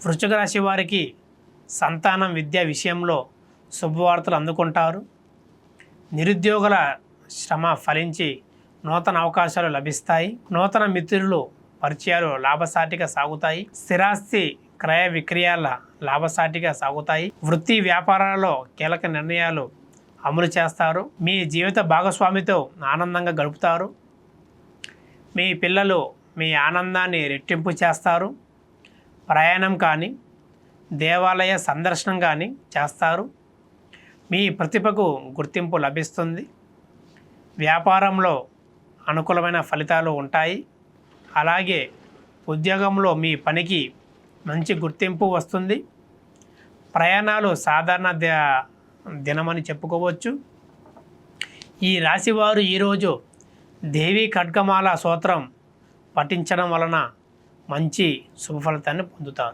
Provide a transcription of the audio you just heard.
వృశ్చిక రాశి వారికి సంతానం విద్య విషయంలో శుభవార్తలు అందుకుంటారు. నిరుద్యోగుల శ్రమ ఫలించి నూతన అవకాశాలు లభిస్తాయి. నూతన మిత్రులు పరిచయాలు లాభసాటిగా సాగుతాయి. స్థిరాస్తి క్రయ విక్రయాల లాభసాటిగా సాగుతాయి. వృత్తి వ్యాపారాలలో కీలక నిర్ణయాలు అమలు చేస్తారు. మీ జీవిత భాగస్వామితో ఆనందంగా గడుపుతారు. మీ పిల్లలు మీ ఆనందాన్ని రెట్టింపు చేస్తారు. ప్రయాణం కానీ దేవాలయ సందర్శనం కానీ చేస్తారు. మీ ప్రతిభకు గుర్తింపు లభిస్తుంది. వ్యాపారంలో అనుకూలమైన ఫలితాలు ఉంటాయి. అలాగే ఉద్యోగంలో మీ పనికి మంచి గుర్తింపు వస్తుంది. ప్రయాణాలు సాధారణ దినమని చెప్పుకోవచ్చు. ఈ రాశివారు ఈరోజు దేవి ఖడ్గమాల స్తోత్రం పఠించడం వలన మంచి శుభ ఫలితాన్ని పొందుతారు.